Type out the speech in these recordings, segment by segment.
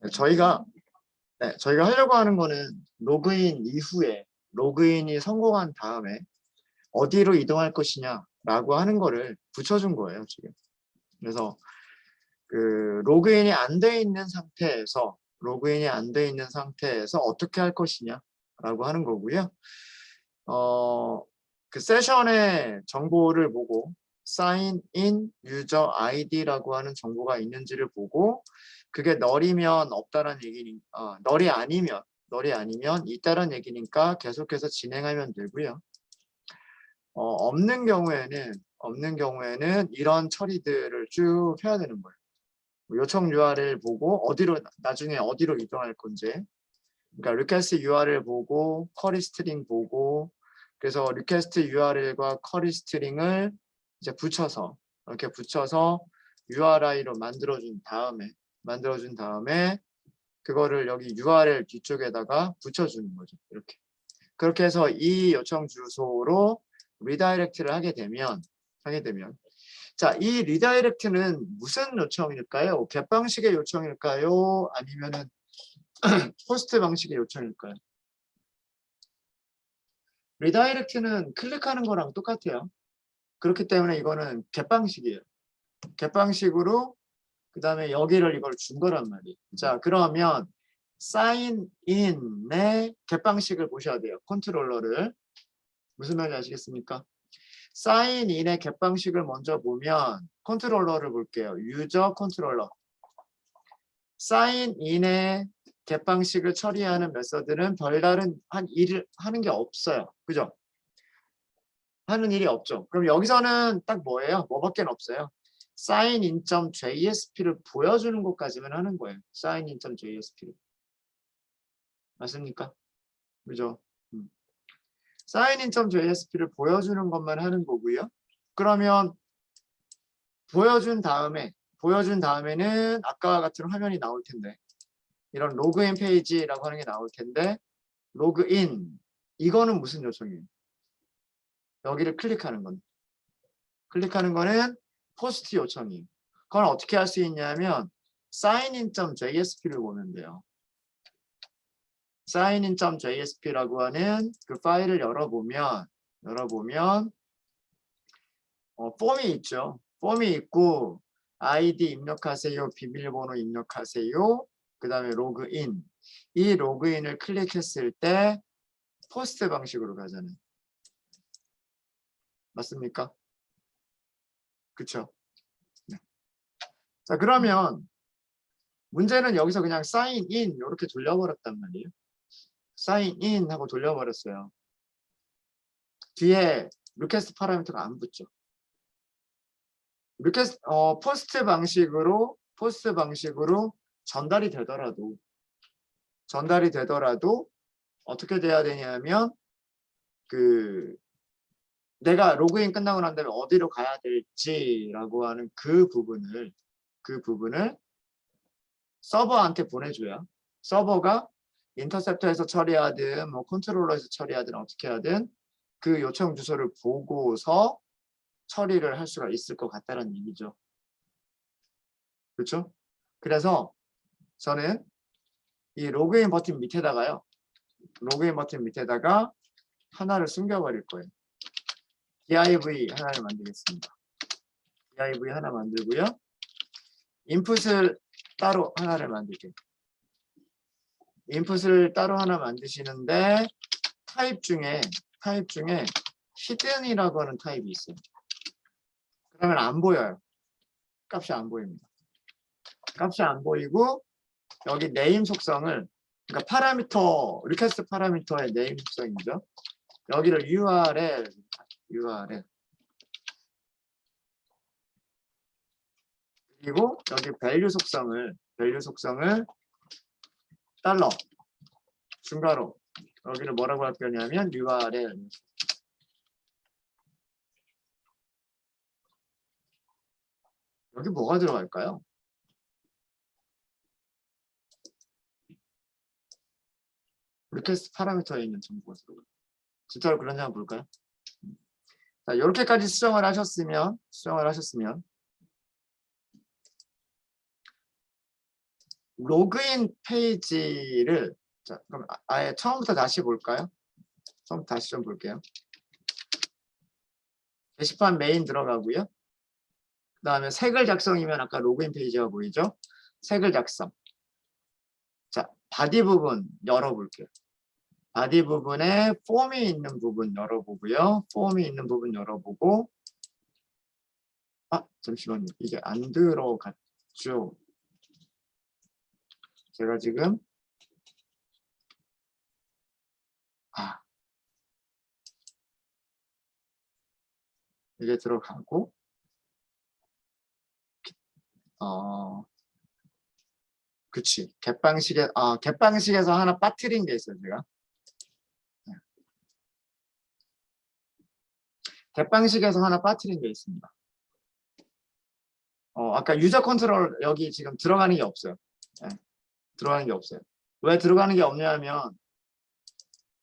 네, 저희가 하려고 하는 거는 로그인 이후에 로그인이 성공한 다음에 어디로 이동할 것이냐라고 하는 거를 붙여준 거예요, 지금. 그래서 그 로그인이 안 돼 있는 상태에서 어떻게 할 것이냐라고 하는 거고요. 그 세션의 정보를 보고 sign in user ID라고 하는 정보가 있는지를 보고 그게 널이면 없다는 얘기니까 널이 아니면 있다는 얘기니까 계속해서 진행하면 되고요. 없는 경우에는 이런 처리들을 쭉 해야 되는 거예요. 요청 URL 보고 나중에 어디로 이동할 건지, 그러니까 request URL 보고 query string 보고, 그래서 request URL과 query string을 이제 이렇게 붙여서 URI로 만들어준 다음에 그거를 여기 URL 뒤쪽에다가 붙여주는 거죠. 이렇게. 그렇게 해서 이 요청 주소로 리다이렉트를 하게 되면 자, 이 리다이렉트는 무슨 요청일까요? get 방식의 요청일까요? 아니면은 포스트 방식의 요청일까요? 리다이렉트는 클릭하는 거랑 똑같아요. 그렇기 때문에 이거는 get 방식이에요. get 방식으로 그 다음에 여기를 이걸 준 거란 말이에요. 자, 그러면 sign in의 get 방식을 보셔야 돼요. 컨트롤러를. 무슨 말인지 아시겠습니까? sign in의 get 방식을 먼저 보면 컨트롤러를 볼게요. 유저 컨트롤러. sign in의 get 방식을 처리하는 메서드는 별다른 일을 하는 게 없어요. 그죠? 하는 일이 없죠. 그럼 여기서는 딱 뭐예요? 뭐밖에 없어요. signin.jsp를 보여주는 것까지만 하는 거예요. signin.jsp를. 맞습니까? 그죠? signin.jsp를 보여주는 것만 하는 거고요. 그러면 보여준 다음에는 아까와 같은 화면이 나올 텐데, 이런 로그인 페이지라고 하는 게 나올 텐데, 로그인, 이거는 무슨 요청이에요? 여기를 클릭하는 거는 포스트 요청이에요. 그건 어떻게 할 수 있냐면 signin.jsp를 보면 돼요. signin.jsp라고 하는 그 파일을 열어보면 폼이 있죠. 폼이 있고 아이디 입력하세요, 비밀번호 입력하세요, 그 다음에 로그인. 이 로그인을 클릭했을 때 포스트 방식으로 가잖아요. 맞습니까? 그쵸? 네. 자, 그러면 문제는 여기서 그냥 sign in 이렇게 돌려버렸단 말이에요. sign in 하고 돌려버렸어요. 뒤에 request 파라미터가 안 붙죠. request 포스트 방식으로 전달이 되더라도 어떻게 돼야 되냐면 그 내가 로그인 끝나고 난 다음에 어디로 가야 될지라고 하는 그 부분을 서버한테 보내줘야 서버가 인터셉터에서 처리하든 뭐 컨트롤러에서 처리하든 어떻게 하든 그 요청 주소를 보고서 처리를 할 수가 있을 것 같다는 얘기죠. 그렇죠? 그래서 저는 이 로그인 버튼 밑에다가 하나를 숨겨버릴 거예요. div 하나를 만들겠습니다. div 하나 만들고요. 인풋을 따로 하나를 만들게요. 인풋을 따로 하나 만드시는데 타입 중에 hidden이라고 하는 타입이 있어요. 그러면 안 보여요. 값이 안 보입니다. 값이 안 보이고 여기 네임 속성을, 그러니까 파라미터, 리퀘스트 파라미터의 네임 속성이죠. 여기를 URL 그리고 여기 밸류 속성을 달러 중괄호 여기를 뭐라고 할 거냐면 URL. 여기 뭐가 들어갈까요? 리퀘스트 파라미터에 있는 정보가 들어가요. 진짜로 그런지 한번 볼까요? 자, 이렇게까지 수정을 하셨으면 로그인 페이지를 자, 그럼 아예 처음부터 다시 볼까요? 처음부터 다시 좀 볼게요. 게시판 메인 들어가고요. 그 다음에 색을 작성이면 아까 로그인 페이지가 보이죠? 색을 작성. 자, 바디 부분 열어볼게요. 바디 부분에 폼이 있는 부분 열어보고요. 폼이 있는 부분 열어보고 잠시만요. 이게 안 들어갔죠. 제가 지금 이게 들어가고 그치. 갯방식에서 하나 빠뜨린 게 있어요, 제가. 갯방식에서 하나 빠뜨린 게 있습니다. 아까 유저 컨트롤 여기 지금 들어가는 게 없어요. 네. 들어가는 게 없어요. 왜 들어가는 게 없냐면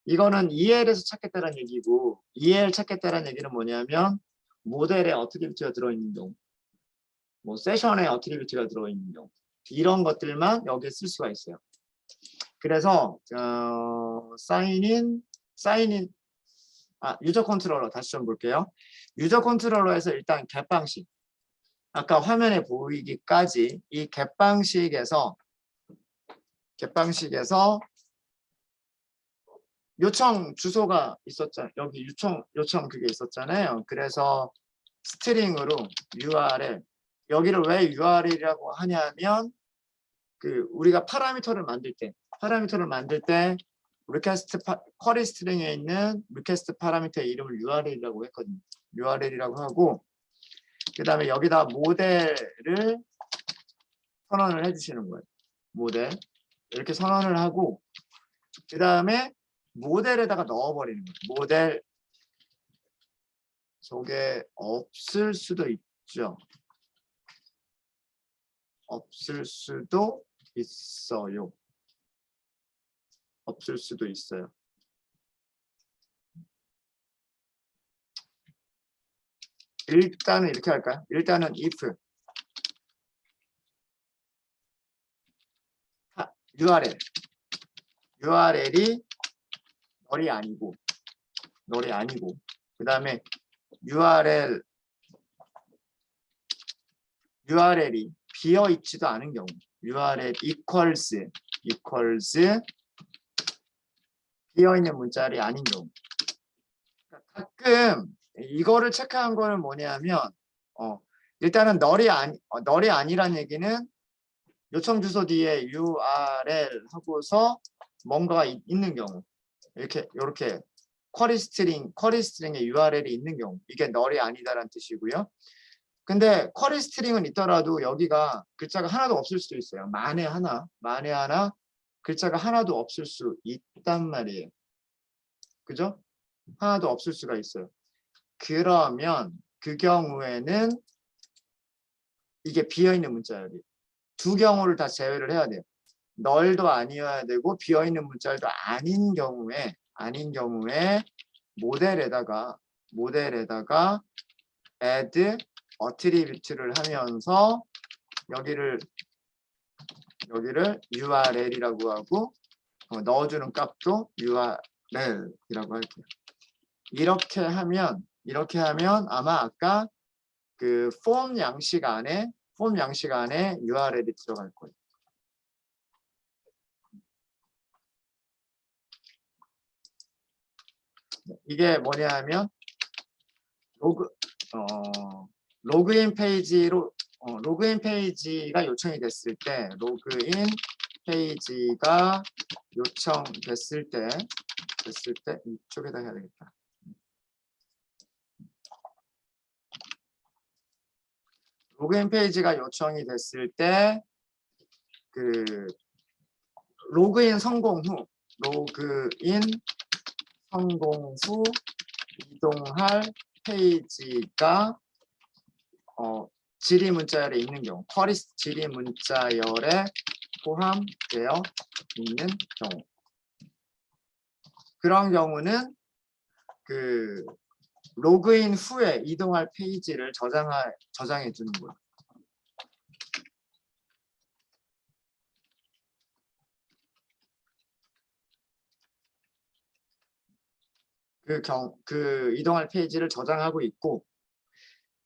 이거는 EL에서 찾겠다는 얘기고 EL 찾겠다는 얘기는 뭐냐면 모델에 어트리뷰트가 들어있는 경우 뭐 세션에 어트리뷰트가 들어있는 경우 이런 것들만 여기에 쓸 수가 있어요. 그래서 사인인 유저 컨트롤러 다시 좀 볼게요. 유저 컨트롤러에서 일단 갯방식 아까 화면에 보이기까지 이 갯방식에서 요청 주소가 있었잖아요. 여기 요청 그게 있었잖아요. 그래서 스트링으로 URL 여기를 왜 URL이라고 하냐면 우리가 파라미터를 만들 때 리퀘스트 쿼리 스트링에 있는 리퀘스트 파라미터의 이름을 URL이라고 했거든요. URL이라고 하고 그 다음에 여기다 모델을 선언을 해주시는 거예요. 모델 이렇게 선언을 하고 그 다음에 모델에다가 넣어버리는 거예요. 모델 속에 없을 수도 있죠. 없을 수도 있어요. 없을 수도 있어요. 일단은 이렇게 할까요? 일단은 if URL이 널이 아니고 그 다음에 URL이 비어 있지도 않은 경우 URL equals 비어 있는 문자열이 아닌 경우 가끔 이거를 체크한 거는 뭐냐면 일단은 널이 아니란 얘기는 요청 주소 뒤에 URL 하고서 뭔가가 있는 경우 이렇게 쿼리 스트링에 URL이 있는 경우 이게 널이 아니다라는 뜻이고요. 근데 쿼리 스트링은 있더라도 여기가 글자가 하나도 없을 수도 있어요. 만에 하나 글자가 하나도 없을 수 있단 말이에요. 그죠? 하나도 없을 수가 있어요. 그러면 그 경우에는 이게 비어있는 문자열이 두 경우를 다 제외를 해야 돼요. 널도 아니어야 되고 비어있는 문자열도 아닌 경우에 모델에다가 add attribute를 하면서 여기를 URL이라고 하고 넣어주는 값도 URL이라고 할게요. 이렇게 하면 아마 아까 그 폼 양식 안에 URL이 들어갈 거예요. 이게 뭐냐 하면 로그인 페이지가 요청이 됐을 때 이쪽에다 해야 되겠다. 로그인 페이지가 요청이 됐을 때 로그인 성공 후 이동할 페이지가 지리 문자열에 있는 경우 쿼리 지리 문자열에 포함되어 있는 경우 그런 경우는 로그인 후에 이동할 페이지를 저장해 주는 거예요. 그 이동할 페이지를 저장하고 있고,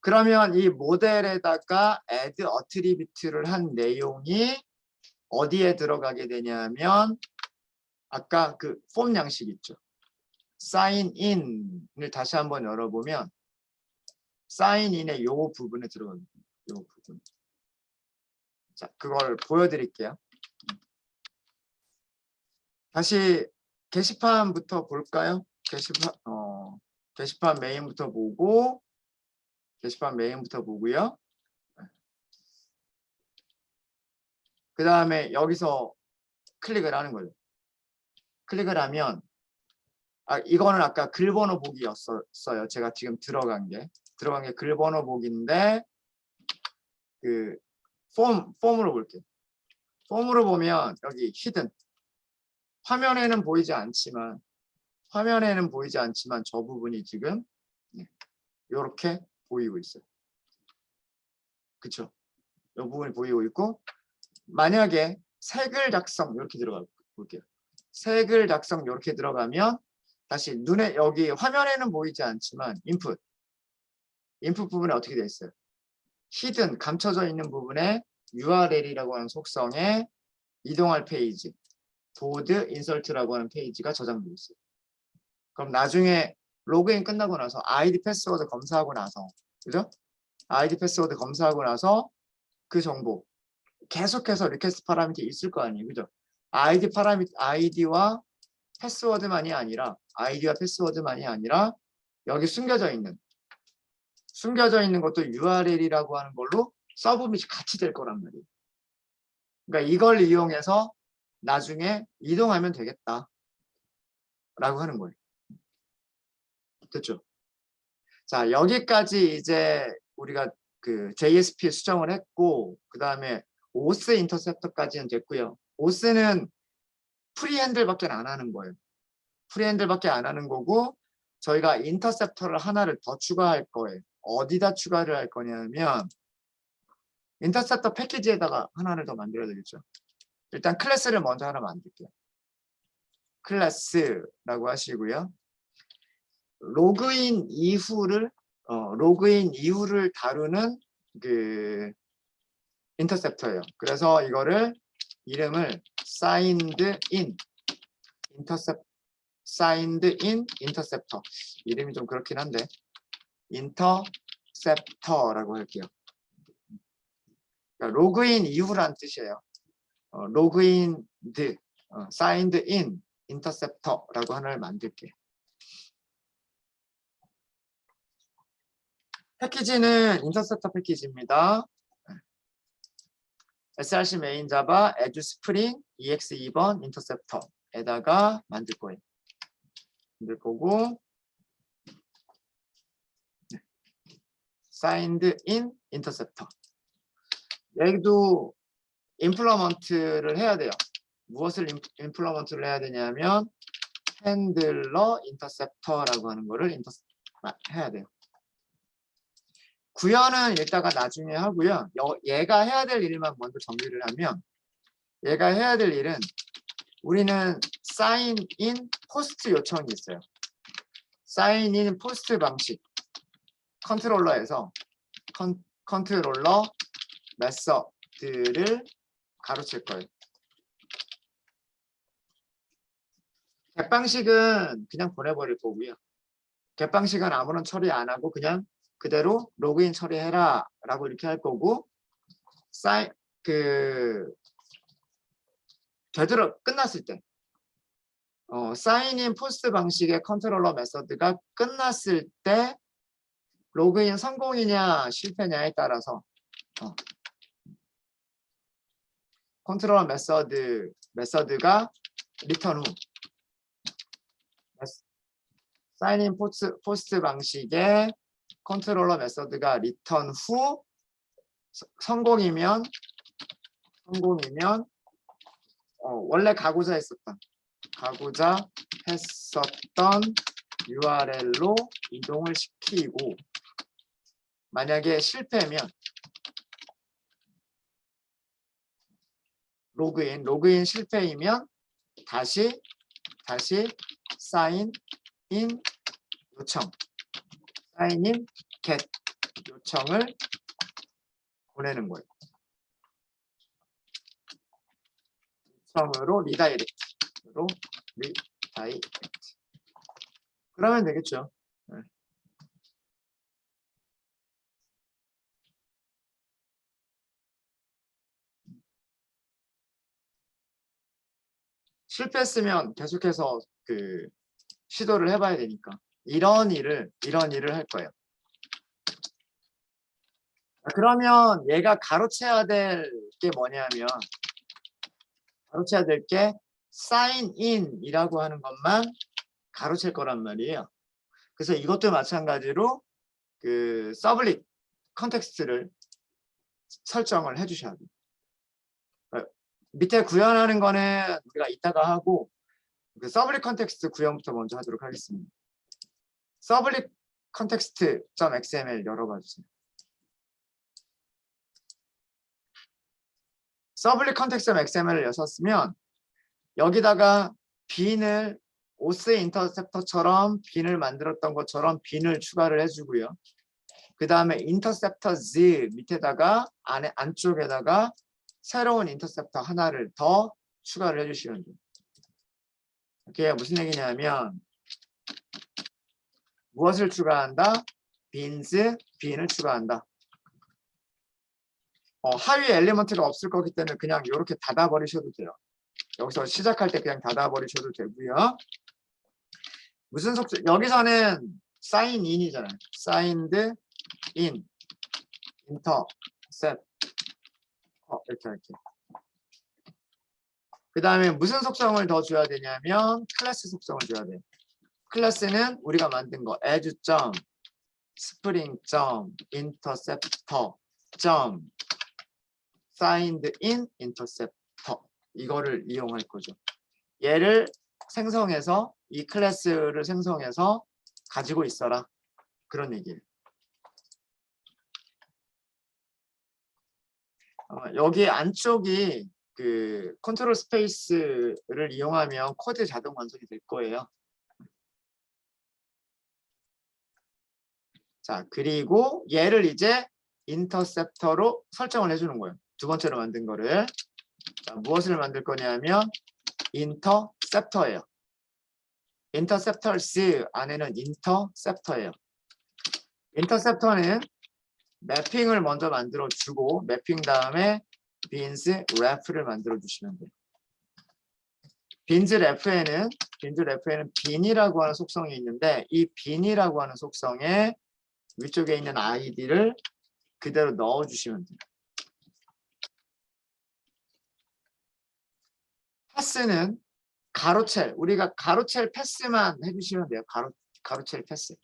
그러면 이 모델에다가 add attribute를 한 내용이 어디에 들어가게 되냐면 아까 그 폼 양식 있죠. sign in을 다시 한번 열어보면 sign in의 요 부분에 들어갑니다. 요 부분. 자, 그걸 보여드릴게요. 다시 게시판부터 볼까요? 게시판 메인부터 보고, 게시판 메인부터 보고요. 그 다음에 여기서 클릭을 하는 거예요. 클릭을 하면, 이거는 아까 글번호 보기였어요. 제가 지금 들어간 게 글번호 보기인데, 그 폼으로 볼게요. 폼으로 보면 여기 히든. 화면에는 보이지 않지만 저 부분이 지금 이렇게 보이고 있어요. 그쵸? 이 부분이 보이고 있고, 만약에 색을 작성 이렇게 들어가 볼게요. 색을 작성 이렇게 들어가면 다시 눈에 여기 화면에는 보이지 않지만 인풋 부분에 어떻게 되어 있어요? 히든 감춰져 있는 부분에 URL이라고 하는 속성에 이동할 페이지 보드 인설트라고 하는 페이지가 저장되어 있어요. 그럼 나중에 로그인 끝나고 나서 아이디 패스워드 검사하고 나서, 그죠? 아이디 패스워드 검사하고 나서 그 정보 계속해서 리퀘스트 파라미터 있을 거 아니에요, 그죠? 아이디와 패스워드만이 아니라 여기 숨겨져 있는 것도 URL이라고 하는 걸로 서브밋이 같이 될 거란 말이에요. 그러니까 이걸 이용해서 나중에 이동하면 되겠다 라고 하는 거예요. 됐죠? 자, 여기까지 이제 우리가 그 JSP 수정을 했고, 그 다음에 오스 인터셉터까지는 됐고요. 오스는 프리핸들밖에 안 하는 거예요. 프리핸들밖에 안 하는 거고, 저희가 인터셉터를 하나를 더 추가할 거예요. 어디다 추가를 할 거냐면 인터셉터 패키지에다가 하나를 더 만들어야 되겠죠. 일단 클래스를 먼저 하나 만들게요. 클래스라고 하시고요. 로그인 이후를 다루는 그 인터셉터예요. 그래서 이거를 이름을 signed in interceptor, 이름이 좀 그렇긴 한데 interceptor라고 할게요. 그러니까 로그인 이후란 뜻이에요. signed in interceptor라고 하나를 만들게요. 패키지는 인터셉터 패키지입니다. src main java add spring ex2번 인터셉터에다가 만들 거예요. 만들 거고, signed in interceptor. 여기도 임플리먼트를 해야 돼요. 무엇을 임플리먼트를 해야 되냐면 핸들러 인터셉터라고 하는 거를 해야 돼요. 구현은 이따가 나중에 하고요. 얘가 해야 될 일만 먼저 정리를 하면, 얘가 해야 될 일은 우리는 sign in 포스트 요청이 있어요. sign in 포스트 방식 컨트롤러에서 컨트롤러 메서드를 가로칠 거예요. get 방식은 그냥 보내버릴 거고요. get 방식은 아무런 처리 안 하고 그냥 그대로 로그인 처리해라 라고 이렇게 할 거고, 되돌아 끝났을 때 sign in 포스트 방식의 컨트롤러 메서드가 끝났을 때 로그인 성공이냐 실패냐에 따라서 컨트롤러 메서드가 리턴 후 sign in 포스트 방식의 컨트롤러 메서드가 리턴 후 성공이면 원래 가고자 했었던 URL로 이동을 시키고, 만약에 실패면 로그인 실패이면 다시 sign in 요청, 사인인 get 요청을 보내는 거예요. 요청으로 리다이렉트로 리다이렉트. 그러면 되겠죠. 네. 실패했으면 계속해서 그 시도를 해봐야 되니까 이런 일을 할 거예요. 그러면 얘가 가로채야 될 게 뭐냐면 가로채야 될 게 sign in이라고 하는 것만 가로챌 거란 말이에요. 그래서 이것도 마찬가지로 그 서블릿 컨텍스트를 설정을 해주셔야 돼요. 밑에 구현하는 거는 우리가 이따가 하고 그 서블릿 컨텍스트 구현부터 먼저 하도록 하겠습니다. 서블릿 컨텍스트.xml 열어봐 주세요. 서블릿 컨텍스트.xml을 여셨으면 여기다가 빈을 오스 인터셉터처럼 빈을 만들었던 것처럼 빈을 추가를 해주고요. 그 다음에 인터셉터즈 밑에다가 안쪽에다가 새로운 인터셉터 하나를 더 추가를 해주시면 돼요. 이게 무슨 얘기냐면 무엇을 추가한다? 빈을 추가한다. 하위 엘리먼트가 없을 거기 때문에 그냥 이렇게 닫아버리셔도 돼요. 여기서 시작할 때 그냥 닫아버리셔도 되고요. 무슨 속성? 여기서는 sign in이잖아요. signed in, intercept 이렇게. 그 다음에 무슨 속성을 더 줘야 되냐면 클래스 속성을 줘야 돼요. 클래스는 우리가 만든 거 as 점 spring 점 interceptor 점 signed in interceptor 이거를 이용할 거죠. 얘를 생성해서 이 클래스를 생성해서 가지고 있어라 그런 얘기예요. 여기 안쪽이 그 컨트롤 스페이스를 이용하면 코드 자동 완성이 될 거예요. 자, 그리고 얘를 이제 인터셉터로 설정을 해주는 거예요. 두 번째로 만든 거를. 자, 무엇을 만들 거냐면 인터셉터예요. 인터셉터스 안에는 인터셉터예요. 인터셉터는 매핑을 먼저 만들어 주고 매핑 다음에 빈즈 래프를 만들어 주시면 돼요. 빈즈 래프에는 빈이라고 하는 속성이 있는데 이 빈이라고 하는 속성에 위쪽에 있는 아이디를 그대로 넣어 주시면 돼요. 패스는 가로첼, 우리가 가로첼 패스만 해주시면 돼요. 가로첼 패스.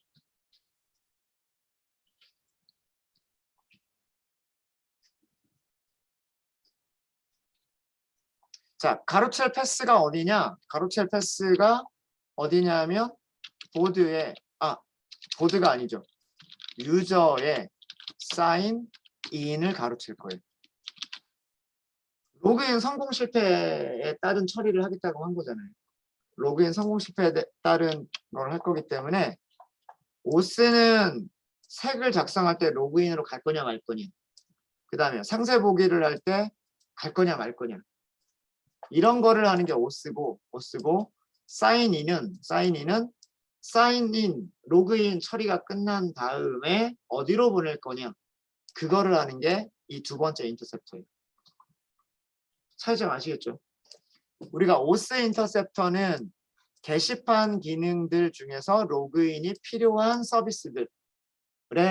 자, 가로첼 패스가 어디냐? 가로첼 패스가 어디냐면 보드가 아니죠. 유저의 사인 인을 가로챌 거예요. 로그인 성공 실패에 따른 처리를 하겠다고 한 거잖아요. 로그인 성공 실패에 따른 걸 할 거기 때문에 오스는 색을 작성할 때 로그인으로 갈 거냐 말 거냐. 그 다음에 상세 보기를 할 때 갈 거냐 말 거냐. 이런 거를 하는 게 오스고 사인인은 사인인 로그인 처리가 끝난 다음에 어디로 보낼 거냐. 그거를 하는 게 이 두 번째 인터셉터예요. 차이점 아시겠죠? 우리가 오스 인터셉터는 게시판 기능들 중에서 로그인이 필요한 서비스들에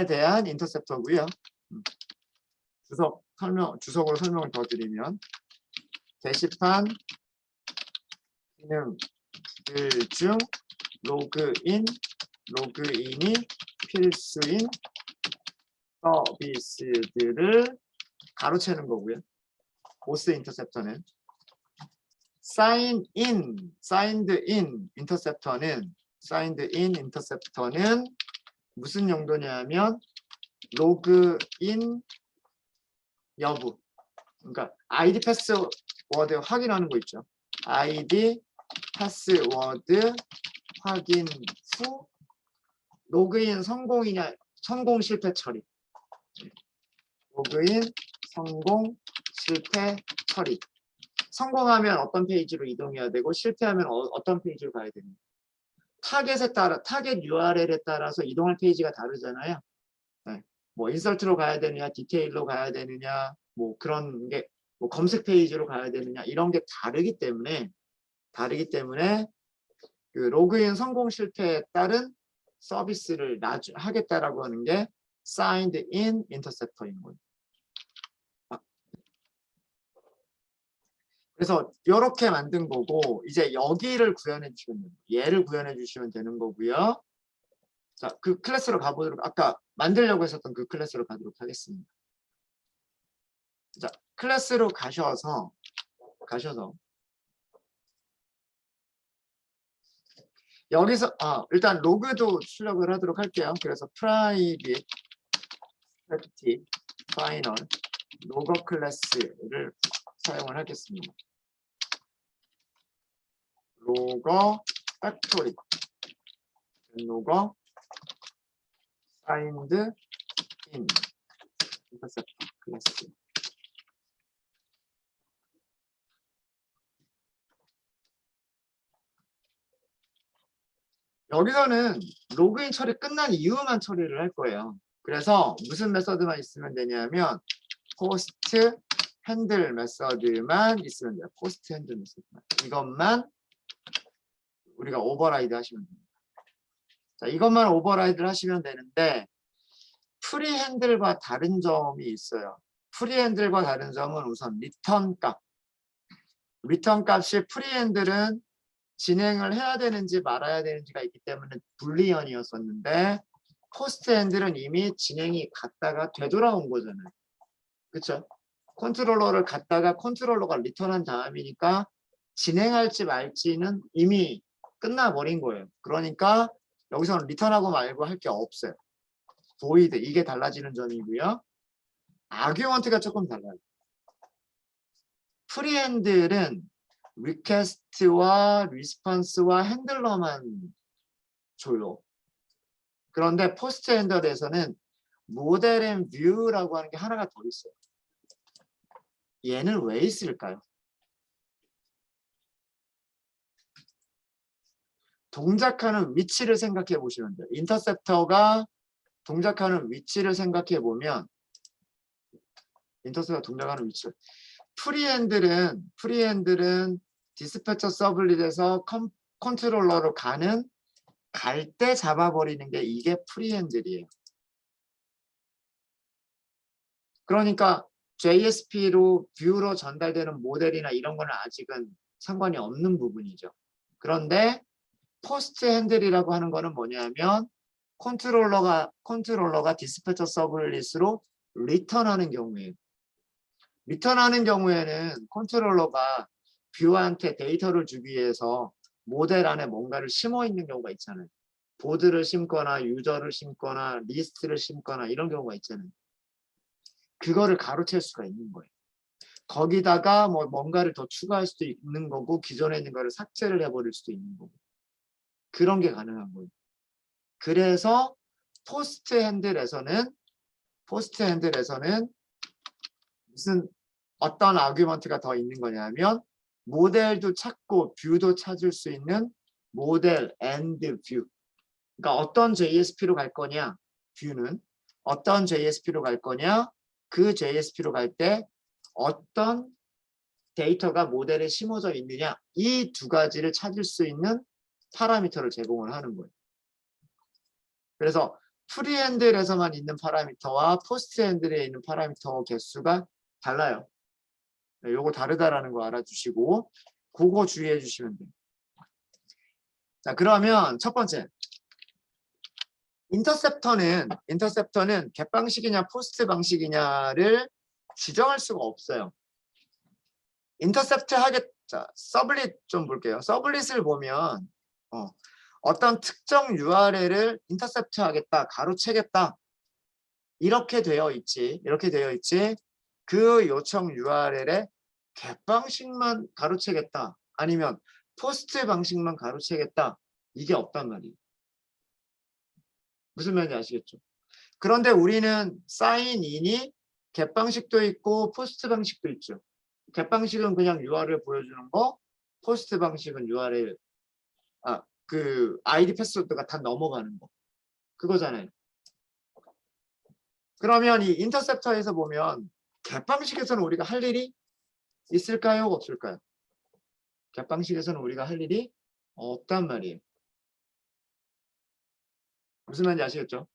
대한 인터셉터고요. 주석으로 설명을 더 드리면 게시판 기능들 중 로그인이 필수인 서비스들을 가로채는 거고요. 오스 인터셉터는 signed in 인터셉터는 무슨 용도냐면 로그인 여부. 그러니까 아이디 패스워드 확인하는 거 있죠. 아이디 패스워드 확인 후 로그인 성공이냐 성공 실패 처리. 로그인 성공 실패 처리. 성공하면 어떤 페이지로 이동해야 되고 실패하면 어떤 페이지로 가야 됩니다. 타겟에 따라 타겟 URL에 따라서 이동할 페이지가 다르잖아요. 네. 뭐 인설트로 가야 되느냐, 디테일로 가야 되느냐, 뭐 그런 게 뭐 검색 페이지로 가야 되느냐 이런 게 다르기 때문에 그 로그인 성공 실패에 따른 서비스를 하겠다라고 하는 게 signed in interceptor인 거예요. 그래서 이렇게 만든 거고 이제 여기를 구현해 주시면 됩니다. 얘를 구현해 주시면 되는 거고요. 자, 그 클래스로 가보도록 아까 만들려고 했었던 그 클래스로 가도록 하겠습니다. 자, 클래스로 가셔서 여기서 일단 로그도 출력을 하도록 할게요. 그래서 private static final 로거 클래스를 사용을 하겠습니다. 로거 팩토리 로거 signed in interceptor 클래스. 여기서는 로그인 처리 끝난 이후만 처리를 할 거예요. 그래서 무슨 메서드만 있으면 되냐면 포스트 핸들 메서드만 있으면 돼요. 포스트 핸들 메서드만. 이것만 우리가 오버라이드 하시면 됩니다. 자, 이것만 오버라이드를 하시면 되는데 프리 핸들과 다른 점이 있어요. 프리 핸들과 다른 점은 우선 리턴 값. 리턴 값이 프리 핸들은 진행을 해야 되는지 말아야 되는지가 있기 때문에 불리언이었었는데 포스트 핸들은 이미 진행이 갔다가 되돌아온 거잖아요. 그렇죠? 컨트롤러를 갔다가 컨트롤러가 리턴한 다음이니까 진행할지 말지는 이미 끝나버린 거예요. 그러니까 여기서는 리턴하고 말고 할 게 없어요. void 이게 달라지는 점이고요. 아규먼트가 조금 달라요. 프리핸들은 리퀘스트와 리스폰스와 핸들러만 줘요. 그런데 포스트 핸들에서는 모델 앤 뷰라고 하는 게 하나가 더 있어요. 얘는 왜 있을까요? 동작하는 위치를 생각해 보시면 돼요. 인터셉터가 동작하는 위치를 생각해 보면 인터셉터가 동작하는 위치를 프리핸들은 디스패처 서블릿에서 컨트롤러로 갈 때 잡아버리는 게 이게 프리핸들이에요. 그러니까 JSP로 뷰로 전달되는 모델이나 이런 거는 아직은 상관이 없는 부분이죠. 그런데 포스트 핸들이라고 하는 거는 뭐냐면 컨트롤러가 디스패처 서블릿으로 리턴하는 경우에요. 리턴하는 경우에는 컨트롤러가 뷰한테 데이터를 주기 위해서 모델 안에 뭔가를 심어 있는 경우가 있잖아요. 보드를 심거나 유저를 심거나 리스트를 심거나 이런 경우가 있잖아요. 그거를 가로챌 수가 있는 거예요. 거기다가 뭐 뭔가를 더 추가할 수도 있는 거고 기존에 있는 거를 삭제를 해버릴 수도 있는 거고 그런 게 가능한 거예요. 그래서 포스트 핸들에서는 무슨 어떤 아규먼트가 더 있는 거냐면 모델도 찾고 뷰도 찾을 수 있는 모델 앤드 뷰. 그러니까 어떤 JSP로 갈 거냐 뷰는 어떤 JSP로 갈 거냐 그 JSP로 갈 때 어떤 데이터가 모델에 심어져 있느냐 이 두 가지를 찾을 수 있는 파라미터를 제공을 하는 거예요. 그래서 프리핸들에서만 있는 파라미터와 포스트핸들에 있는 파라미터 개수가 달라요. 네, 요거 다르다라는 거 알아주시고 그거 주의해 주시면 돼요. 자, 그러면 첫 번째 인터셉터는 겟 방식이냐 포스트 방식이냐를 지정할 수가 없어요. 인터셉트 하겠자 서블릿 좀 볼게요. 서블릿을 보면 어떤 특정 URL을 인터셉트 하겠다, 가로채겠다 이렇게 되어 있지. 그 요청 URL에 겟 방식만 가로채겠다. 아니면 포스트 방식만 가로채겠다. 이게 없단 말이에요. 무슨 말인지 아시겠죠? 그런데 우리는 사인인이 get 방식도 있고 포스트 방식도 있죠. get 방식은 그냥 URL 보여주는 거, 포스트 방식은 URL 그 아이디 패스워드가 다 넘어가는 거. 그거잖아요. 그러면 이 인터셉터에서 보면 get 방식에서는 우리가 할 일이 있을까요? 없을까요? get 방식에서는 우리가 할 일이 없단 말이에요. 무슨 말인지 아시겠죠?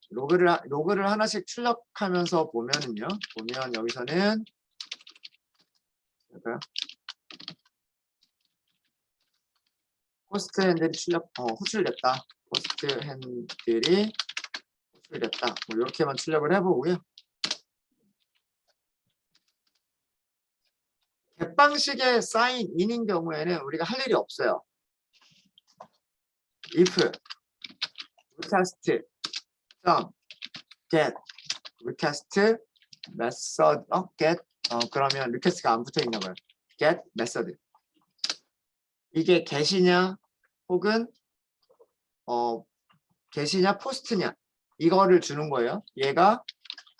로그를 하나씩 출력하면서 보면은요. 보면 여기서는 볼까요? 호스트 핸들이 호출됐다. 호스트 핸들이 호출됐다. 뭐 이렇게만 출력을 해보고요. get 방식의 사인인인 경우에는 우리가 할 일이 없어요. if request get request method get 그러면 request가 안 붙어 있나 봐요. get method 이게 get이냐 혹은 get이냐 post냐 이거를 주는 거예요. 얘가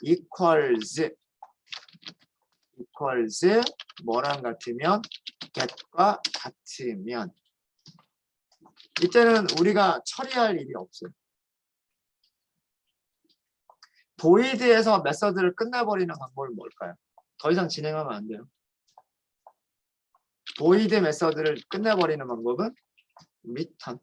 equals 뭐랑 같으면 get과 같으면 이때는 우리가 처리할 일이 없어요. void에서 메서드를 끝내버리는 방법이 뭘까요? 더 이상 진행하면 안 돼요. void 메서드를 끝내버리는 방법은 return.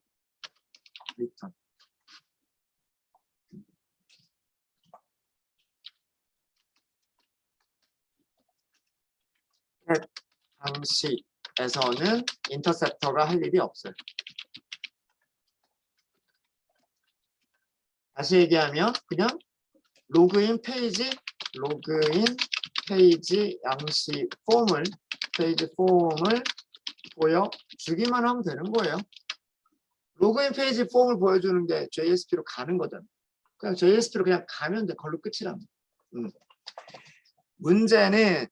get 방식에서는 인터셉터가 할 일이 없어요. 다시 얘기하면 그냥 로그인 페이지 양식 페이지 폼을 보여주기만 하면 되는 거예요. 로그인 페이지 폼을 보여주는 게 JSP로 가는 거잖아요. 그냥 JSP로 그냥 가면 돼. 걸로 끝이랍니다. 문제는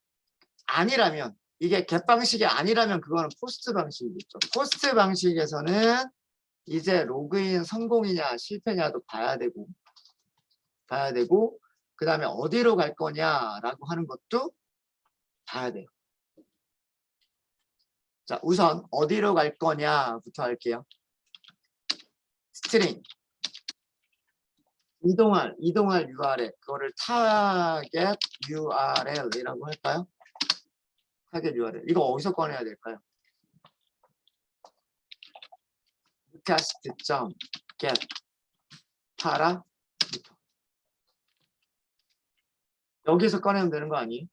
아니라면 이게 get 방식이 아니라면 그거는 포스트 방식이겠죠. 포스트 방식에서는 이제 로그인 성공이냐 실패냐도 봐야 되고 그 다음에 어디로 갈 거냐라고 하는 것도 봐야 돼요. 자, 우선 어디로 갈 거냐부터 할게요. 스트링 이동할 URL 그거를 target URL이라고 할까요? target URL 이거 어디서 꺼내야 될까요? request.get 파라미터 여기서 꺼내면 되는 거 아니에요?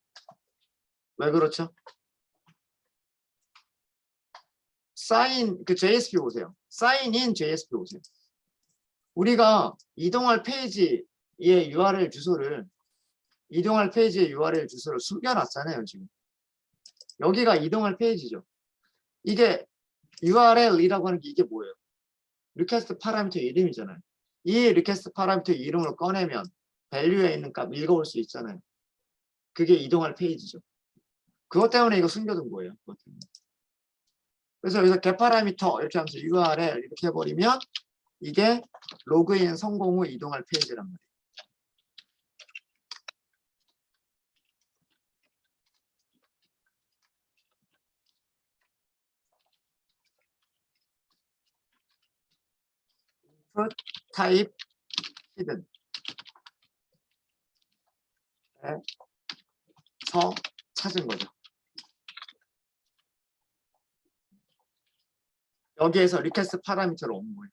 왜 그렇죠? JSP 보세요. sign-in JSP 보세요. 우리가 이동할 페이지의 URL 주소를 숨겨놨잖아요. 지금 여기가 이동할 페이지죠. 이게 URL이라고 하는 게 이게 뭐예요? 리퀘스트 파라미터 이름이잖아요. 이 리퀘스트 파라미터 이름을 꺼내면 밸류에 있는 값 읽어올 수 있잖아요. 그게 이동할 페이지죠. 그것 때문에 이거 숨겨둔 거예요. 그것 때문에. 그래서 여기서 get 파라미터 이렇게 하면서 URL 이렇게 해버리면 이게 로그인 성공 후 이동할 페이지란 말이에요. input type hidden 에서 찾은 거죠. 여기에서 리퀘스트 파라미터로 온 거예요.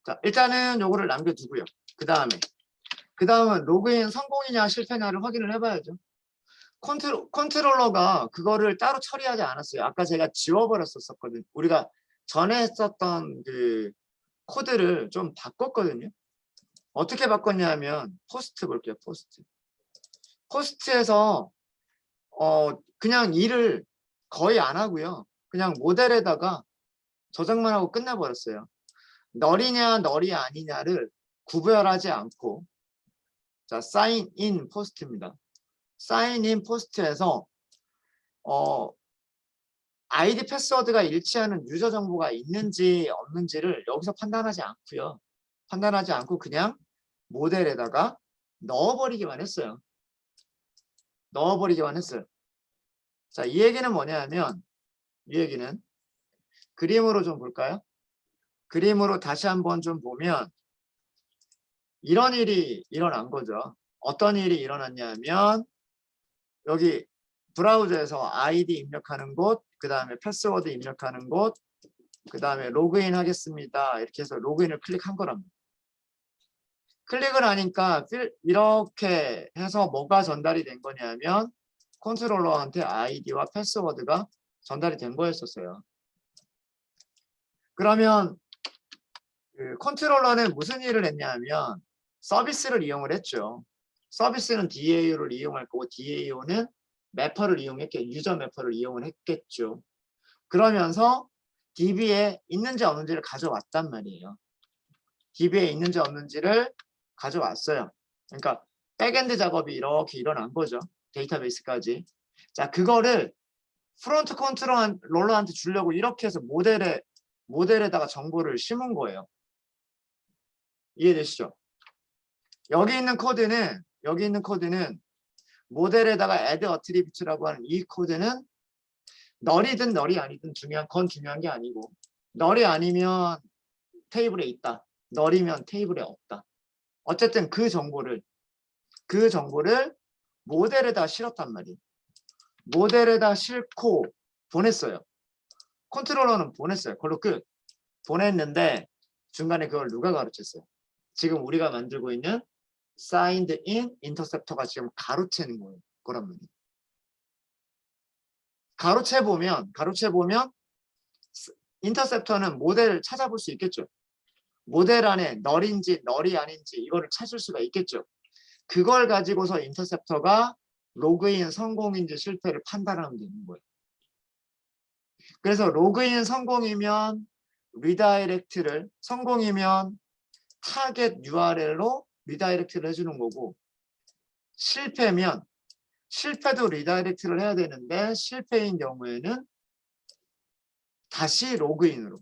자, 일단은 요거를 남겨두고요. 그 다음은 로그인 성공이냐 실패냐를 확인을 해봐야죠. 컨트롤러가 그거를 따로 처리하지 않았어요. 아까 제가 지워버렸었거든요. 우리가 전에 했었던 그 코드를 좀 바꿨거든요. 어떻게 바꿨냐면 포스트 볼게요. 포스트에서 그냥 일을 거의 안 하고요. 그냥 모델에다가 저장만 하고 끝내버렸어요. 널이냐 널이 아니냐를 구별하지 않고 자, sign in post입니다. sign in post에서 아이디 패스워드가 일치하는 유저 정보가 있는지 없는지를 여기서 판단하지 않고요. 판단하지 않고 그냥 모델에다가 넣어버리기만 했어요. 넣어버리기만 했어요. 자, 이 얘기는 뭐냐면 이 얘기는 그림으로 좀 볼까요? 그림으로 다시 한번 좀 보면 이런 일이 일어난 거죠. 어떤 일이 일어났냐면 여기 브라우저에서 아이디 입력하는 곳, 그 다음에 패스워드 입력하는 곳, 그 다음에 로그인 하겠습니다. 이렇게 해서 로그인을 클릭한 거랍니다. 클릭을 하니까 이렇게 해서 뭐가 전달이 된 거냐면 컨트롤러한테 아이디와 패스워드가 전달이 된 거였었어요. 그러면 그 컨트롤러는 무슨 일을 했냐면 서비스를 이용을 했죠. 서비스는 DAO를 이용할 거고 DAO는 매퍼를 이용했겠죠. 유저 매퍼를 이용을 했겠죠. 그러면서 DB에 있는지 없는지를 가져왔단 말이에요. DB에 있는지 없는지를 가져왔어요. 그러니까 백엔드 작업이 이렇게 일어난 거죠. 데이터베이스까지. 자, 그거를 프론트 컨트롤러한테 주려고 이렇게 해서 모델에다가 정보를 심은 거예요. 이해되시죠? 여기 있는 코드는 모델에다가 add attribute라고 하는 이 코드는 널이든 널이 아니든 중요한 게 아니고 널이 아니면 테이블에 있다. 널이면 테이블에 없다. 어쨌든 그 정보를 모델에다 실었단 말이에요. 모델에다 싣고 보냈어요. 컨트롤러는 보냈어요. 그걸로 끝. 보냈는데 중간에 그걸 누가 가르쳤어요? 지금 우리가 만들고 있는 signed in 인터셉터가 지금 가로채는 거예요. 그런 말이에요. 가로채 보면 인터셉터는 모델을 찾아볼 수 있겠죠. 모델 안에 널인지 널이 아닌지 이거를 찾을 수가 있겠죠. 그걸 가지고서 인터셉터가 로그인 성공인지 실패를 판단하면 되는 거예요. 그래서 로그인 성공이면 리다이렉트를 성공이면 타겟 URL로 리다이렉트를 해주는 거고 실패도 리다이렉트를 해야 되는데 실패인 경우에는 다시 로그인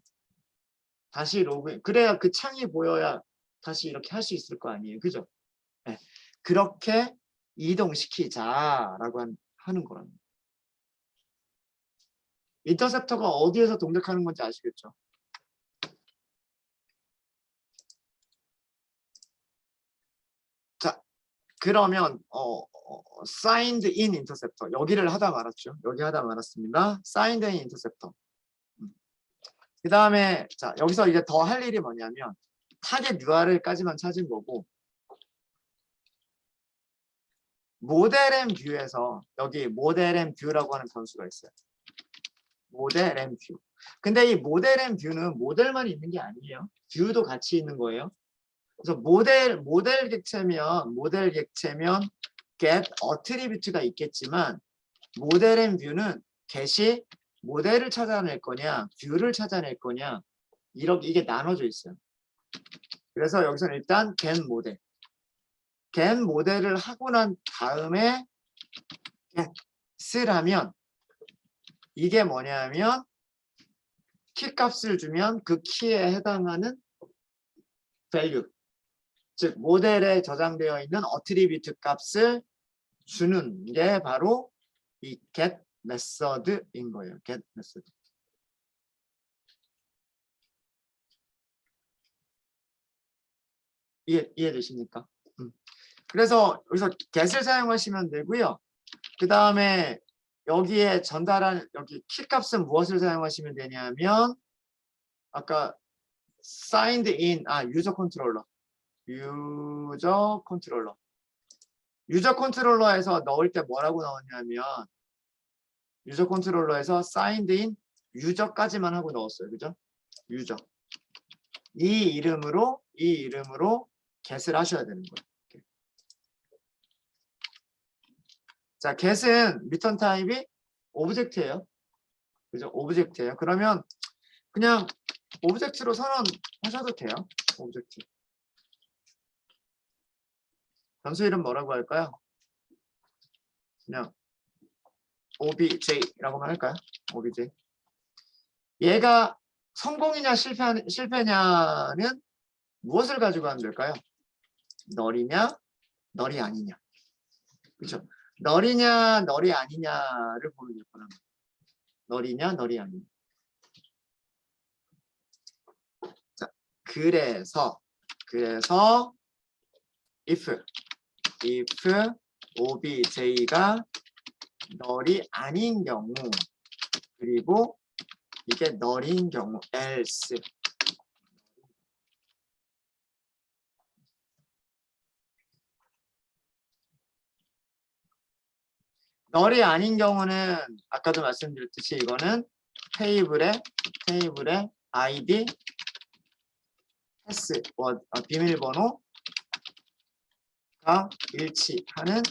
그래야 그 창이 보여야 다시 이렇게 할 수 있을 거 아니에요. 그죠? 네. 그렇게 이동시키자라고 하는 거랍니다. 인터셉터가 어디에서 동작하는 건지 아시겠죠? 자, 그러면 signed in 인터셉터 여기를 하다 말았죠. 여기 하다 말았습니다. signed in 인터셉터. 그 다음에 자 여기서 이제 더 할 일이 뭐냐면 타겟 URL까지만 찾은 거고 모델 앤 뷰에서 여기 모델 앤 뷰라고 하는 변수가 있어요. 모델 앤 뷰. 근데 이 모델 앤 뷰는 모델만 있는 게 아니에요. 뷰도 같이 있는 거예요. 그래서 모델 객체면 get attribute가 있겠지만 모델 앤 뷰는 get이 모델을 찾아낼 거냐 뷰를 찾아낼 거냐 이게 나눠져 있어요. 그래서 여기서는 일단 get 모델을 하고 난 다음에 get을 하면 이게 뭐냐면 키 값을 주면 그 키에 해당하는 value 즉 모델에 저장되어 있는 attribute 값을 주는 게 바로 이 get method인 거예요. get method. 이해되십니까? 그래서 여기서 get을 사용하시면 되고요. 그 다음에 여기에 전달한 여기 키 값은 무엇을 사용하시면 되냐면 아까 signed in 유저 컨트롤러에서 넣을 때 뭐라고 나왔냐면 유저 컨트롤러에서 signed in 유저까지만 하고 넣었어요. 그죠? 유저. 이 이름으로 get을 하셔야 되는 거예요. 자, get은 리턴 타입이 오브젝트예요. 그죠? 오브젝트예요. 그러면 그냥 오브젝트로 선언하셔도 돼요. 오브젝트. 변수 이름 뭐라고 할까요? 그냥 obj라고만 할까요? obj. 얘가 성공이냐 실패냐는 무엇을 가지고 하면 될까요? 널이냐, 널이 아니냐. 그렇죠? 널이냐, 널이 아니냐를 보면 될 거란 말이에요. 널이냐, 널이 아니냐. 자, 그래서 if obj가 널이 아닌 경우, 그리고 이게 널인 경우 else. 널이 아닌 경우는 아까도 말씀드렸듯이 이거는 테이블에 id 패스 비밀번호가 일치하는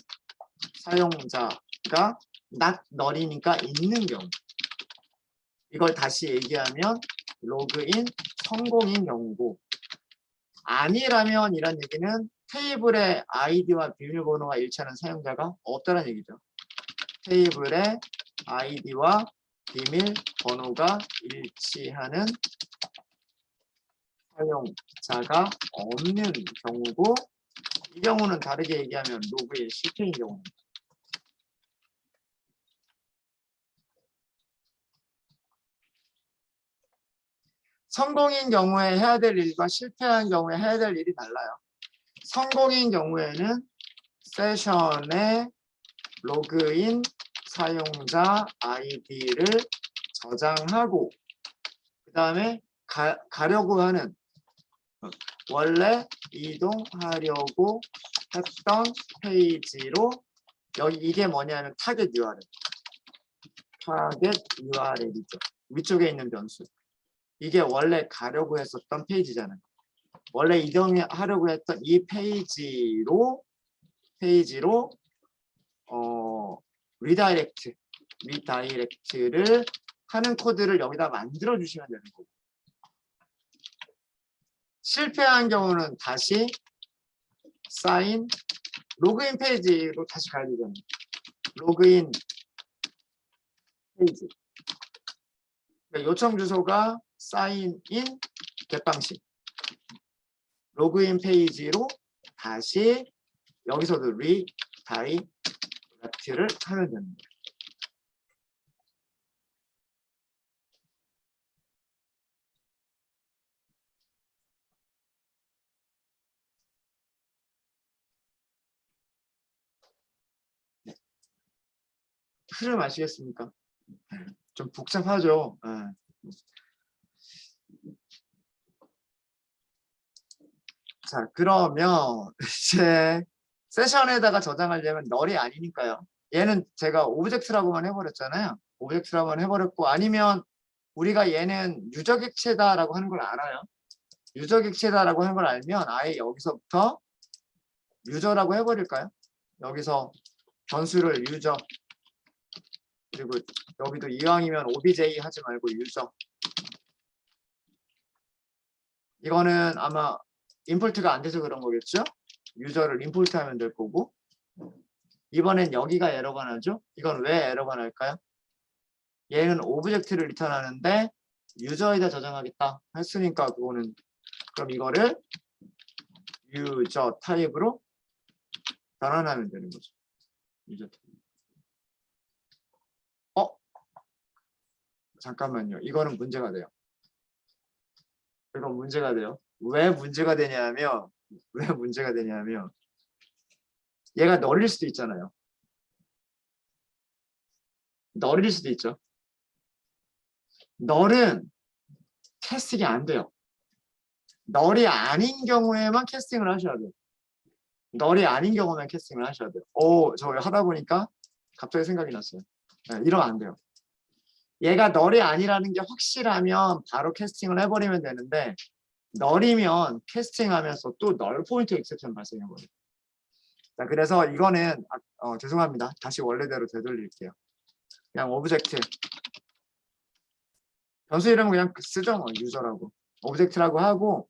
사용자가 not 널이니까 있는 경우, 이걸 다시 얘기하면 로그인 성공인 경우고, 아니라면 이란 얘기는 테이블의 아이디와 비밀번호가 일치하는 사용자가 없다는 얘기죠. 테이블의 아이디와 비밀번호가 일치하는 사용자가 없는 경우고, 이 경우는 다르게 얘기하면 로그인 실패인 경우입니다. 성공인 경우에 해야 될 일과 실패한 경우에 해야 될 일이 달라요. 성공인 경우에는 세션에 로그인 사용자 아이디를 저장하고, 그 다음에 가려고 하는, 원래 이동하려고 했던 페이지로, 여기 이게 뭐냐면 타겟 URL이죠. 위쪽에 있는 변수. 이게 원래 가려고 했었던 페이지잖아요. 원래 이동하려고 했던 이 페이지로 리다이렉트를 하는 코드를 여기다 만들어 주시면 되는 거고, 실패한 경우는 다시 로그인 페이지로 다시 가야 되잖아요. 로그인 페이지. 그러니까 요청 주소가 사인인 겟방식. 로그인 페이지로 다시 여기서도 리다이렉트를 하면 되는 거예요. 네. 흐름 아시겠습니까? 좀 복잡하죠. 네. 자, 그러면 이제 세션에다가 저장하려면 널이 아니니까요. 얘는 제가 오브젝트라고만 해버렸잖아요. 오브젝트라고만 해버렸고, 아니면 우리가 얘는 유저 객체다라고 하는 걸 알아요. 유저 객체다라고 하는 걸 알면 아예 여기서부터 유저라고 해버릴까요? 여기서 변수를 유저, 그리고 여기도 이왕이면 obj 하지 말고 유저. 이거는 아마 임포트가 안 돼서 그런 거겠죠? 유저를 임포트 하면 될 거고, 이번엔 여기가 에러가 나죠? 이건 왜 에러가 날까요? 얘는 오브젝트를 리턴하는데 유저에다 저장하겠다 했으니까, 그거는 그럼 이거를 유저 타입으로 변환하면 되는 거죠. 유저 타입. 잠깐만요. 이거는 문제가 돼요. 이건 문제가 돼요. 왜 문제가 되냐면 얘가 널일 수도 있잖아요. 널일 수도 있죠. 널은 캐스팅이 안 돼요. 널이 아닌 경우에만 캐스팅을 하셔야 돼요. 널이 아닌 경우만 캐스팅을 하셔야 돼요. 저 하다 보니까 갑자기 생각이 났어요. 네, 이러면 안 돼요. 얘가 널이 아니라는 게 확실하면 바로 캐스팅을 해버리면 되는데, 널이면 캐스팅하면서 또 널 포인트 익셉션 발생해버려요. 자, 그래서 이거는 죄송합니다. 다시 원래대로 되돌릴게요. 그냥 오브젝트, 변수 이름은 그냥 쓰죠. 유저라고. 오브젝트라고 하고,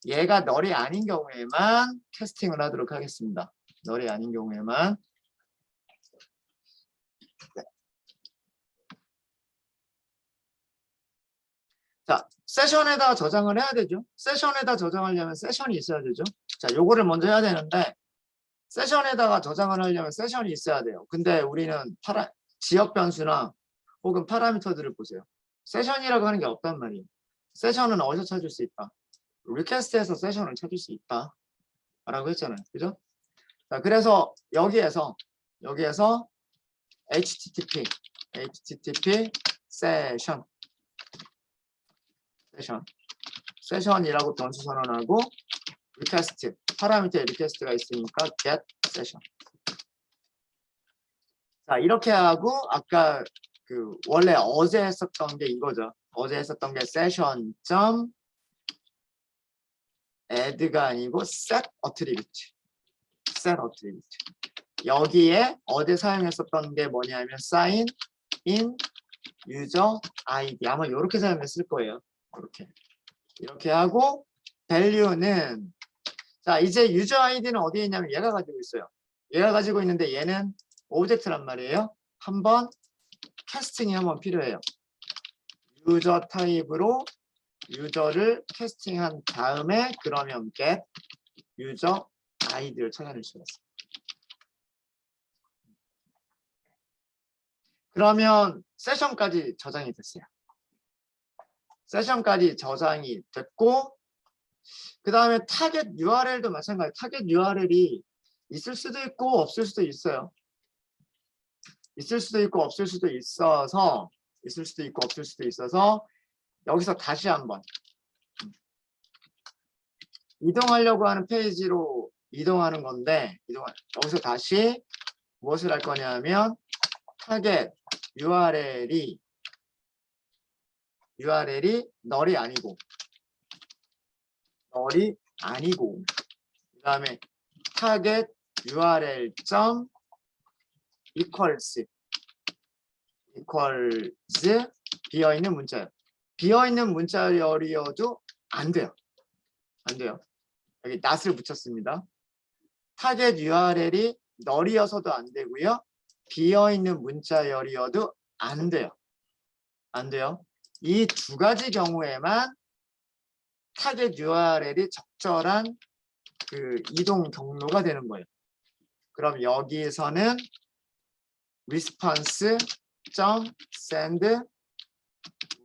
얘가 널이 아닌 경우에만 캐스팅을 하도록 하겠습니다. 널이 아닌 경우에만. 자, 세션에다 저장을 해야 되죠. 세션에다 저장하려면 세션이 있어야 되죠. 자, 요거를 먼저 해야 되는데 세션에다가 저장을 하려면 세션이 있어야 돼요. 근데 우리는 지역 변수나 혹은 파라미터들을 보세요. 세션이라고 하는 게 없단 말이에요. 세션은 어디서 찾을 수 있다? 리퀘스트에서 세션을 찾을 수 있다 라고 했잖아요. 그죠? 자, 그래서 여기에서 http 세션이라고 변수 선언하고 리퀘스트 파라미터에 리퀘스트가 있으니까 get session. 자, 이렇게 하고 아까 그 원래 어제 했었던 게 이거죠. 어제 했었던 게 session add가 아니고 set attribute. 여기에 어제 사용했었던 게 뭐냐면 sign in user id. 아마 이렇게 사용했을 거예요. 이렇게 하고 value는 자, 이제 user id는 어디에 있냐면 얘가 가지고 있어요. 얘가 가지고 있는데 얘는 오브젝트란 말이에요. 한번 캐스팅이 한번 필요해요. 유저 타입으로 유저를 캐스팅한 다음에 그러면 get 유저 아이디를 찾아낼 수가 있어요. 그러면 세션까지 저장이 됐어요. 세션까지 저장이 됐고 그 다음에 타겟 URL도 마찬가지. 타겟 URL이 있을 수도 있고 없을 수도 있어요. 있을 수도 있고 없을 수도 있어서 여기서 다시 한번 이동하려고 하는 페이지로 이동하는 건데 여기서 다시 무엇을 할 거냐면 타겟 URL이 널이 아니고 그 다음에 타겟 URL 점 equals 비어있는 문자요. 비어있는 문자열이어도 안 돼요. 여기 not을 붙였습니다. 타겟 URL이 널이어서도 안 되고요. 비어있는 문자열이어도 안 돼요. 이 두 가지 경우에만 타겟 URL이 적절한 그 이동 경로가 되는 거예요. 그럼 여기에서는 response.send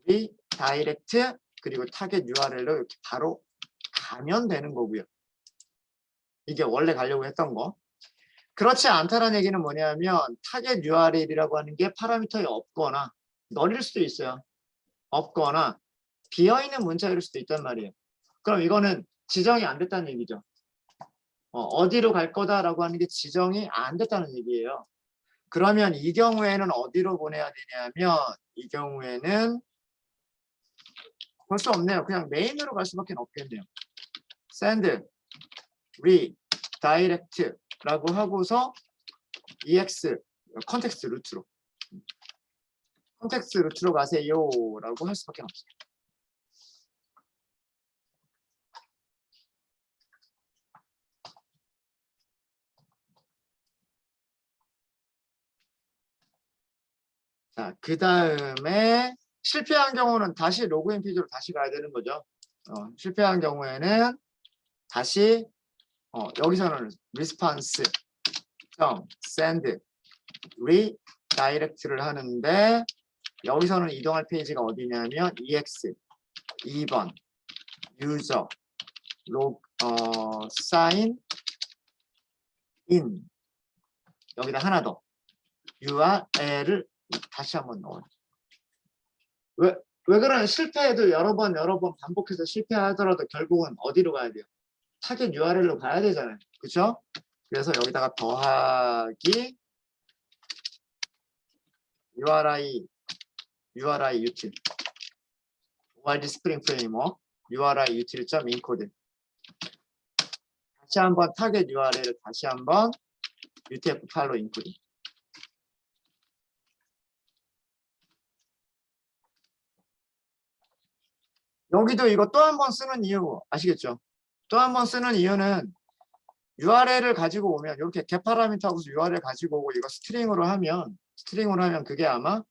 redirect 그리고 타겟 URL로 이렇게 바로 가면 되는 거고요. 이게 원래 가려고 했던 거. 그렇지 않다는 얘기는 뭐냐면 타겟 URL이라고 하는 게 파라미터에 없거나 널일 수도 있어요. 없거나 비어있는 문자일 수도 있단 말이에요. 그럼 이거는 지정이 안 됐다는 얘기죠. 어디로 갈 거다라고 하는 게 지정이 안 됐다는 얘기예요. 그러면 이 경우에는 어디로 보내야 되냐면 이 경우에는 볼 수 없네요. 그냥 메인으로 갈 수밖에 없겠네요. send redirect라고 하고서 ex 컨텍스트 루트로 가세요라고 할 수밖에 없어요. 자, 그 다음에 실패한 경우는 다시 로그인 페이지로 다시 가야 되는 거죠. 실패한 경우에는 다시 여기서는 response.send redirect를 하는데 여기서는 이동할 페이지가 어디냐면 ex 2번 user sign in 여기다 하나 더 URL을 다시 한번 넣어요. 왜 그러냐? 실패해도 여러 번 반복해서 실패하더라도 결국은 어디로 가야 돼요? 타겟 URL로 가야 되잖아요. 그렇죠? 그래서 여기다가 더하기 URI util ORD 스프링 프레임워크 URI util.encode 다시 한번 타겟 URL을 다시 한번 UTF 파일로 인코딩. 여기도 이거 또 한 번 쓰는 이유 아시겠죠? 또 한 번 쓰는 이유는 URL을 가지고 오면 이렇게 get 파라미터하고서 URL 가지고 오고 이거 스트링으로 하면 그게 아마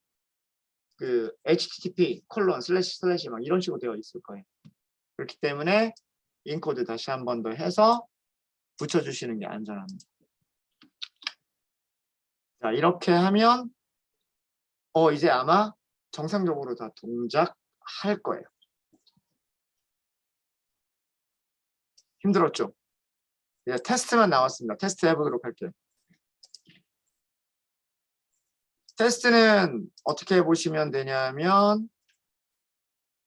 그 http // 막 이런 식으로 되어 있을 거예요. 그렇기 때문에 인코드 다시 한 번 더 해서 붙여주시는 게 안전합니다. 자, 이렇게 하면 이제 아마 정상적으로 다 동작할 거예요. 힘들었죠? 이제 테스트만 나왔습니다. 테스트 해보도록 할게요. 테스트는 어떻게 해보시면 되냐면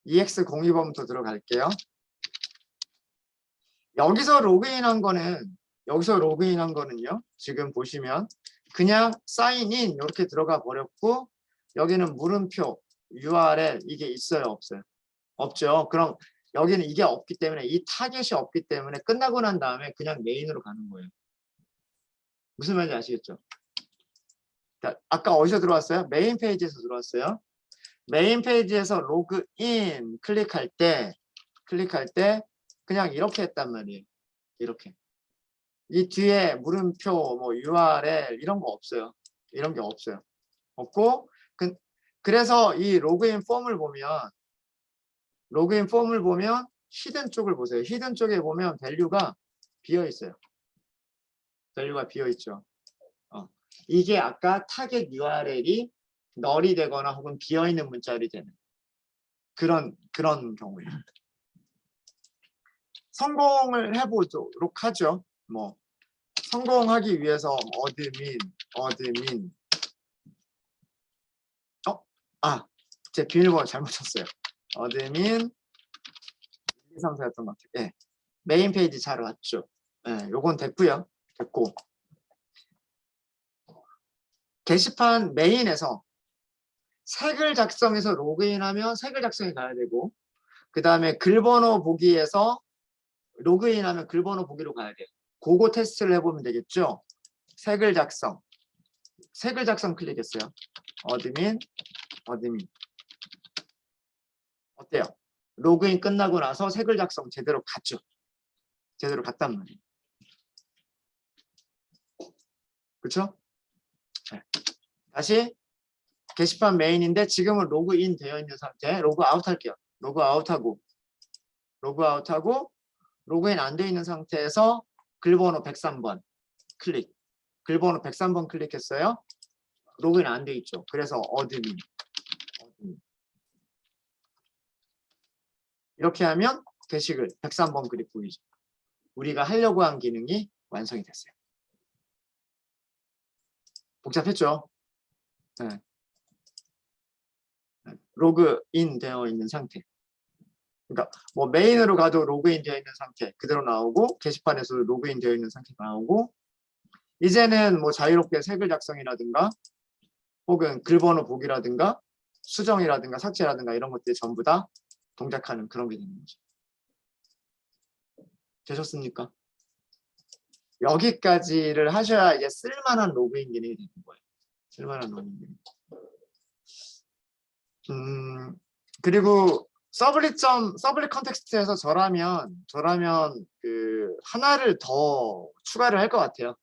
EX02번부터 들어갈게요. 여기서 로그인한 거는요. 지금 보시면 그냥 사인인 이렇게 들어가 버렸고 여기는 물음표 URL 이게 있어요, 없어요? 없죠. 그럼 여기는 이게 없기 때문에 이 타겟이 없기 때문에 끝나고 난 다음에 그냥 메인으로 가는 거예요. 무슨 말인지 아시겠죠? 자, 아까 어디서 들어왔어요? 메인 페이지에서 들어왔어요. 메인 페이지에서 로그인 클릭할 때 그냥 이렇게 했단 말이에요. 이렇게. 이 뒤에 물음표, 뭐 URL 이런 거 없어요. 이런 게 없어요. 없고 그래서 이 로그인 폼을 보면 히든 쪽을 보세요. 히든 쪽에 보면 밸류가 비어 있어요. 밸류가 비어 있죠. 이게 아까 타겟 URL이 널이 되거나 혹은 비어 있는 문자열이 되는 그런 경우예요. 성공을 해보도록 하죠. 뭐 성공하기 위해서 어드민 제 비밀번호 잘못 쳤어요. 어드민 1, 2, 3, 4였던 것 같아요. 예. 메인 페이지 잘 왔죠. 예, 요건 됐고요. 됐고 게시판 메인에서 색을 작성해서 로그인하면 색을 작성해 가야 되고 그 다음에 글번호 보기에서 로그인하면 글번호 보기로 가야 돼요. 그거 테스트를 해보면 되겠죠. 색을 작성 클릭했어요. 어드민 어때요? 로그인 끝나고 나서 색을 작성 제대로 갔죠. 제대로 갔단 말이에요. 그렇죠? 네. 다시 게시판 메인인데 지금은 로그인 되어 있는 상태. 로그아웃 할게요. 로그아웃하고 로그인 안 되어 있는 상태에서 글번호 103번 클릭. 글번호 103번 클릭했어요. 로그인 안 돼 있죠. 그래서 어드민. 이렇게 하면 게시글 103번 글이 보이죠. 우리가 하려고 한 기능이 완성이 됐어요. 복잡했죠? 네. 로그인 되어 있는 상태. 그러니까 뭐 메인으로 가도 로그인 되어 있는 상태 그대로 나오고 게시판에서도 로그인 되어 있는 상태가 나오고 이제는 뭐 자유롭게 색을 작성이라든가 혹은 글번호 보기라든가 수정이라든가 삭제라든가 이런 것들이 전부 다 동작하는 그런 게 되는 거죠. 되셨습니까? 여기까지를 하셔야 이제 쓸만한 로그인 기능이 되는 거예요. 쓸만한 로그인 기능. 그리고 서블릿 컨텍스트에서 저라면 그 하나를 더 추가를 할 것 같아요.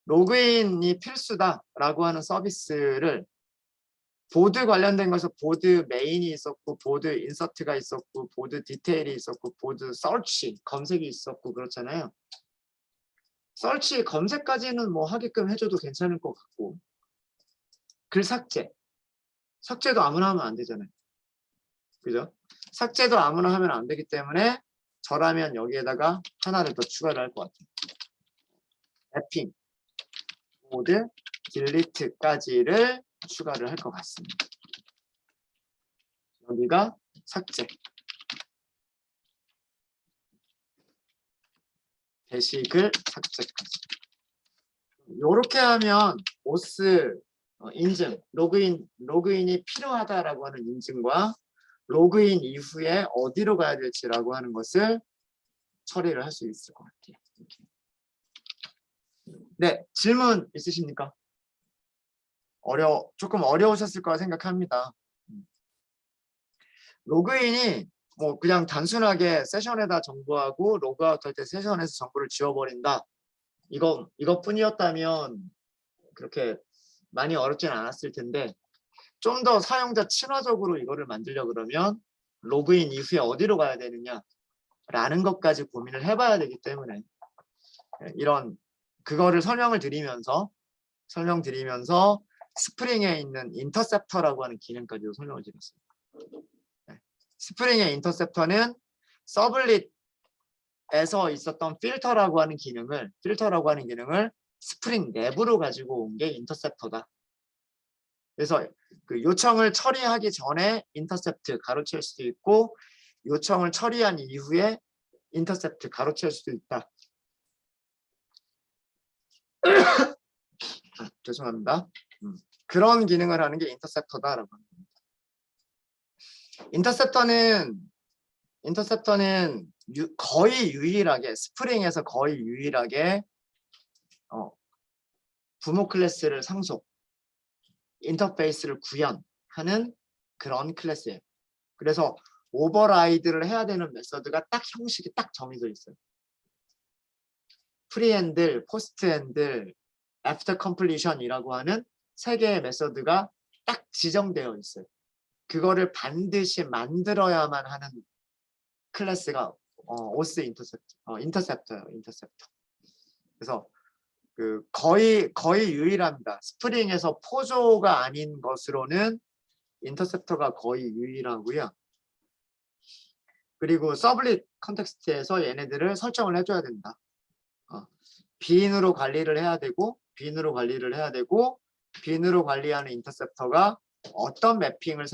로그인이 필수다라고 하는 서비스를 보드 관련된 것에서 보드 메인이 있었고 보드 인서트가 있었고 보드 디테일이 있었고 보드 서치 검색이 있었고 그렇잖아요. 서치 검색까지는 뭐 하게끔 해줘도 괜찮을 것 같고 글 삭제도 아무나 하면 안 되잖아요. 그죠? 삭제도 아무나 하면 안 되기 때문에 저라면 여기에다가 하나를 더 추가를 할 것 같아요. 랩핑, 모드, 딜리트까지를 추가를 할 것 같습니다. 여기가 삭제, 게시글 삭제까지. 이렇게 하면 OS 인증, 로그인이 필요하다라고 하는 인증과 로그인 이후에 어디로 가야 될지라고 하는 것을 처리를 할 수 있을 것 같아요. 이렇게. 네, 질문 있으십니까? 조금 어려우셨을 거라 생각합니다. 로그인이 뭐 그냥 단순하게 세션에다 정보하고 로그아웃 할 때 세션에서 정보를 지워버린다. 이것뿐이었다면 그렇게 많이 어렵진 않았을 텐데 좀 더 사용자 친화적으로 이거를 만들려 그러면 로그인 이후에 어디로 가야 되느냐라는 것까지 고민을 해봐야 되기 때문에 이런 그거를 설명드리면서 스프링에 있는 인터셉터라고 하는 기능까지도 설명을 드렸습니다. 스프링의 인터셉터는 서블릿에서 있었던 필터라고 하는 기능을 스프링 내부로 가지고 온 게 인터셉터다. 그래서 그 요청을 처리하기 전에 인터셉트 가로챌 수도 있고 요청을 처리한 이후에 인터셉트 가로챌 수도 있다. 죄송합니다. 그런 기능을 하는 게 인터셉터다라고 합니다. 인터셉터는 거의 유일하게 스프링에서 거의 유일하게 부모 클래스를 상속, 인터페이스를 구현하는 그런 클래스예요. 그래서 오버라이드를 해야 되는 메서드가 딱 형식이 딱 정해져 있어요. 프리핸들, 포스트핸들, 애프터 컴플리션이라고 하는 세 개의 메서드가 딱 지정되어 있어요. 그거를 반드시 만들어야만 하는 클래스가 오스 인터셉터예요. 인터셉터. 그래서 그 거의 유일합니다. 스프링에서 포조가 아닌 것으로는 인터셉터가 거의 유일하고요. 그리고 서블릿 컨텍스트에서 얘네들을 설정을 해줘야 된다. 빈으로 관리를 해야 되고 빈으로 관리하는 인터셉터가 어떤 매핑을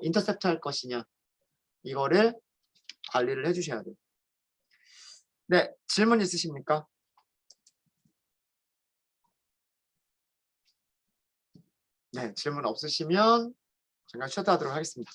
인터셉터 할 것이냐 이거를 관리를 해주셔야 돼요. 네, 질문 있으십니까? 네, 질문 없으시면 제가 쉬었다 하도록 하겠습니다.